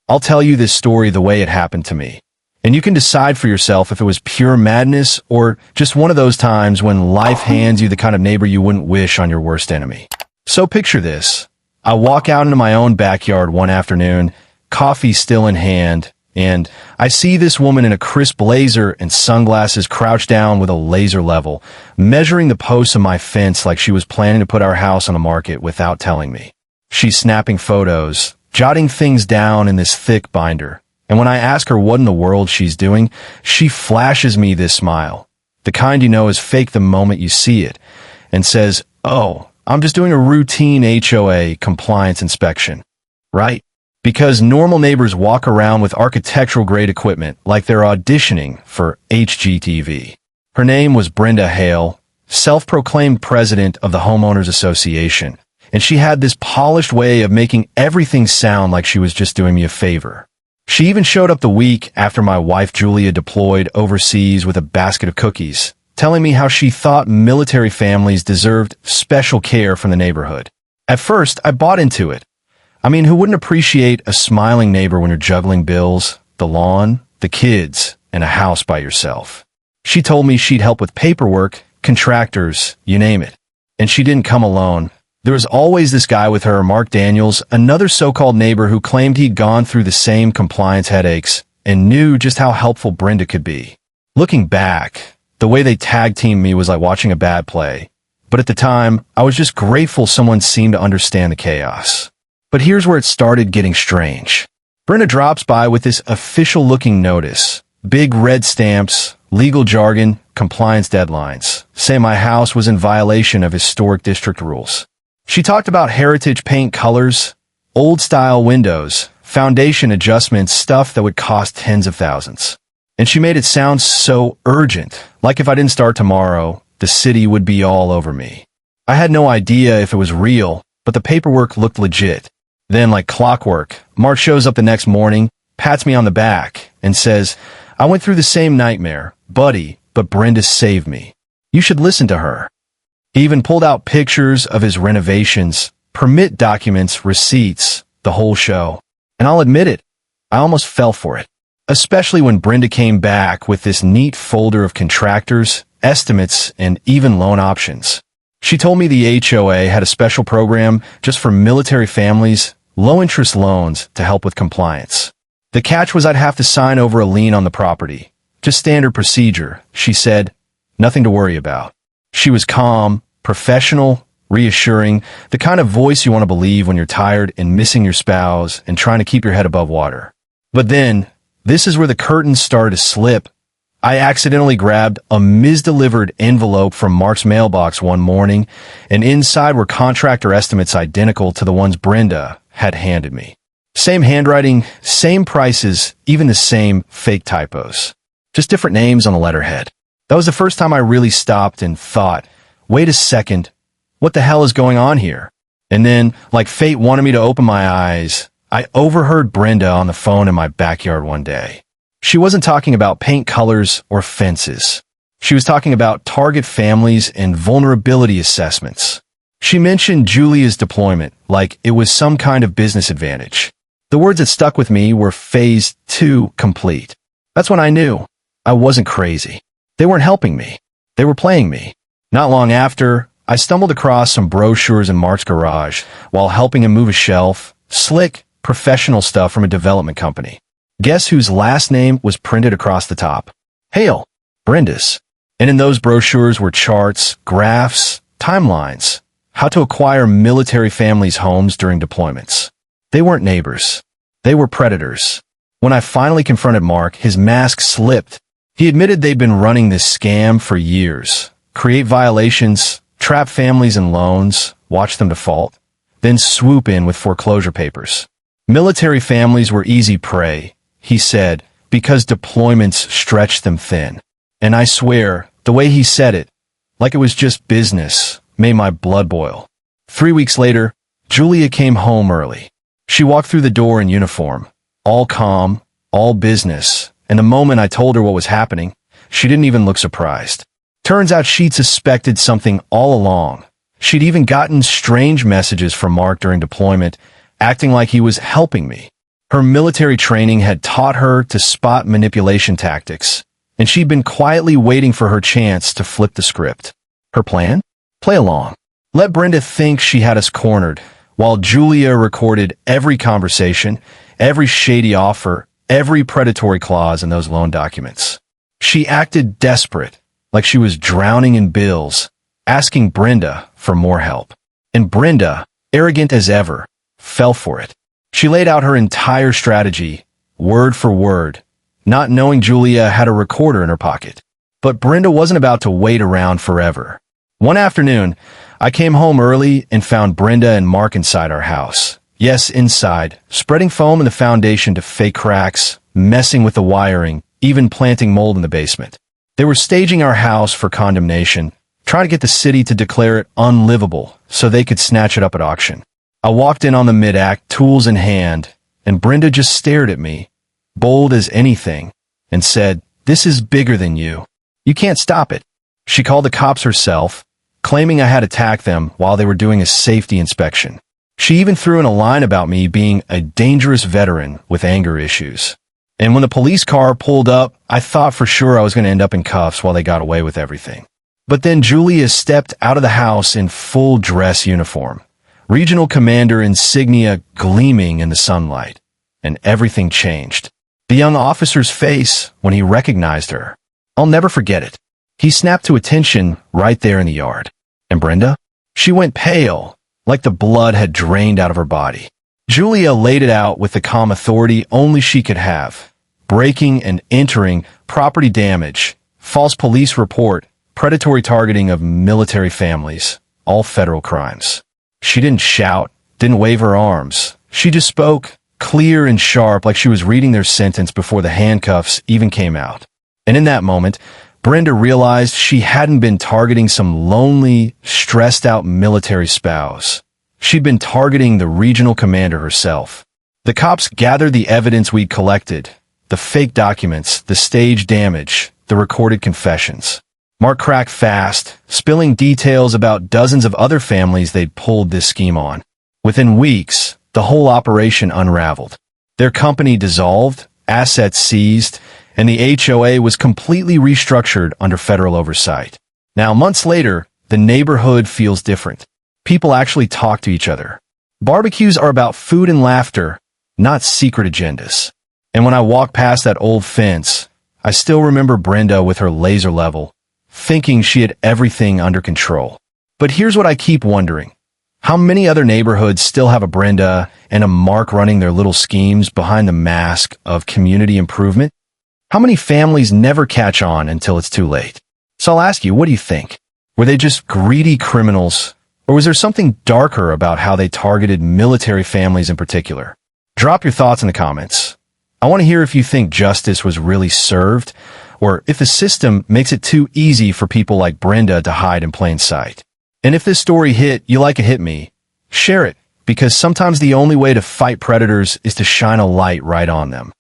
I'll tell you this story the way it happened to me. And you can decide for yourself if it was pure madness or just one of those times when life hands you the kind of neighbor you wouldn't wish on your worst enemy. So picture this. I walk out into my own backyard one afternoon, coffee still in hand, and I see this woman in a crisp blazer and sunglasses crouched down with a laser level, measuring the posts of my fence like she was planning to put our house on the market without telling me. She's snapping photos, jotting things down in this thick binder. And when I ask her what in the world she's doing, she flashes me this smile, the kind you know is fake the moment you see it, and says, "Oh, I'm just doing a routine HOA compliance inspection." Right? Because normal neighbors walk around with architectural-grade equipment like they're auditioning for HGTV. Her name was Brenda Hale, self-proclaimed president of the Homeowners Association, and she had this polished way of making everything sound like she was just doing me a favor. She even showed up the week after my wife Julia deployed overseas with a basket of cookies, telling me how she thought military families deserved special care from the neighborhood. At first, I bought into it. I mean, who wouldn't appreciate a smiling neighbor when you're juggling bills, the lawn, the kids, and a house by yourself? She told me she'd help with paperwork, contractors, you name it. And she didn't come alone. There was always this guy with her, Mark Daniels, another so-called neighbor who claimed he'd gone through the same compliance headaches and knew just how helpful Brenda could be. Looking back, the way they tag-teamed me was like watching a bad play. But at the time, I was just grateful someone seemed to understand the chaos. But here's where it started getting strange. Brenda drops by with this official-looking notice. Big red stamps, legal jargon, compliance deadlines, say my house was in violation of historic district rules. She talked about heritage paint colors, old-style windows, foundation adjustments, stuff that would cost tens of thousands. And she made it sound so urgent, like if I didn't start tomorrow, the city would be all over me. I had no idea if it was real, but the paperwork looked legit. Then, like clockwork, Mark shows up the next morning, pats me on the back, and says, "I went through the same nightmare, buddy, but Brenda saved me. You should listen to her." He even pulled out pictures of his renovations, permit documents, receipts, the whole show. And I'll admit it, I almost fell for it. Especially when Brenda came back with this neat folder of contractors, estimates, and even loan options. She told me the HOA had a special program just for military families, low-interest loans to help with compliance. The catch was I'd have to sign over a lien on the property. Just standard procedure, she said. Nothing to worry about. She was calm, professional, reassuring, the kind of voice you want to believe when you're tired and missing your spouse and trying to keep your head above water. But then, this is where the curtains started to slip. I accidentally grabbed a misdelivered envelope from Mark's mailbox one morning, and inside were contractor estimates identical to the ones Brenda had handed me. Same handwriting, same prices, even the same fake typos. Just different names on the letterhead. That was the first time I really stopped and thought, wait a second, what the hell is going on here? And then, like fate wanted me to open my eyes, I overheard Brenda on the phone in my backyard one day. She wasn't talking about paint colors or fences. She was talking about target families and vulnerability assessments. She mentioned Julia's deployment like it was some kind of business advantage. The words that stuck with me were phase 2 complete. That's when I knew I wasn't crazy. They weren't helping me. They were playing me. Not long after, I stumbled across some brochures in Mark's garage while helping him move a shelf. Slick, professional stuff from a development company. Guess whose last name was printed across the top? Hale. Brenda's. And in those brochures were charts, graphs, timelines, how to acquire military families' homes during deployments. They weren't neighbors. They were predators. When I finally confronted Mark, his mask slipped. He admitted they'd been running this scam for years. Create violations, trap families in loans, watch them default, then swoop in with foreclosure papers. Military families were easy prey, he said, because deployments stretched them thin. And I swear, the way he said it, like it was just business, made my blood boil. 3 weeks later, Julia came home early. She walked through the door in uniform, all calm, all business, and the moment I told her what was happening, she didn't even look surprised. Turns out she'd suspected something all along. She'd even gotten strange messages from Mark during deployment, acting like he was helping me. Her military training had taught her to spot manipulation tactics, and she'd been quietly waiting for her chance to flip the script. Her plan? Play along. Let Brenda think she had us cornered, while Julia recorded every conversation, every shady offer, every predatory clause in those loan documents. She acted desperate, like she was drowning in bills, asking Brenda for more help. And Brenda, arrogant as ever, fell for it. She laid out her entire strategy, word for word, not knowing Julia had a recorder in her pocket. But Brenda wasn't about to wait around forever. One afternoon, I came home early and found Brenda and Mark inside our house. Yes, inside, spreading foam in the foundation to fake cracks, messing with the wiring, even planting mold in the basement. They were staging our house for condemnation, trying to get the city to declare it unlivable so they could snatch it up at auction. I walked in on the mid-act, tools in hand, and Brenda just stared at me, bold as anything, and said, "This is bigger than you. You can't stop it." She called the cops herself, claiming I had attacked them while they were doing a safety inspection. She even threw in a line about me being a dangerous veteran with anger issues. And when the police car pulled up, I thought for sure I was going to end up in cuffs while they got away with everything. But then Julia stepped out of the house in full dress uniform, regional commander insignia gleaming in the sunlight, and everything changed. The young officer's face when he recognized her. I'll never forget it. He snapped to attention right there in the yard. And Brenda? She went pale, like the blood had drained out of her body. Julia laid it out with the calm authority only she could have. Breaking and entering, property damage, false police report, predatory targeting of military families, all federal crimes. She didn't shout, didn't wave her arms. She just spoke, clear and sharp, like she was reading their sentence before the handcuffs even came out. And in that moment, Brenda realized she hadn't been targeting some lonely, stressed-out military spouse. She'd been targeting the regional commander herself. The cops gathered the evidence we'd collected, the fake documents, the stage damage, the recorded confessions. Mark cracked fast, spilling details about dozens of other families they'd pulled this scheme on. Within weeks, the whole operation unraveled. Their company dissolved, assets seized, and the HOA was completely restructured under federal oversight. Now, months later, the neighborhood feels different. People actually talk to each other. Barbecues are about food and laughter, not secret agendas. And when I walk past that old fence, I still remember Brenda with her laser level, thinking she had everything under control. But here's what I keep wondering. How many other neighborhoods still have a Brenda and a Mark running their little schemes behind the mask of community improvement? How many families never catch on until it's too late? So I'll ask you, what do you think? Were they just greedy criminals, or was there something darker about how they targeted military families in particular? Drop your thoughts in the comments. I want to hear if you think justice was really served, or if the system makes it too easy for people like Brenda to hide in plain sight. And if this story hit you like it hit me, share it, because sometimes the only way to fight predators is to shine a light right on them.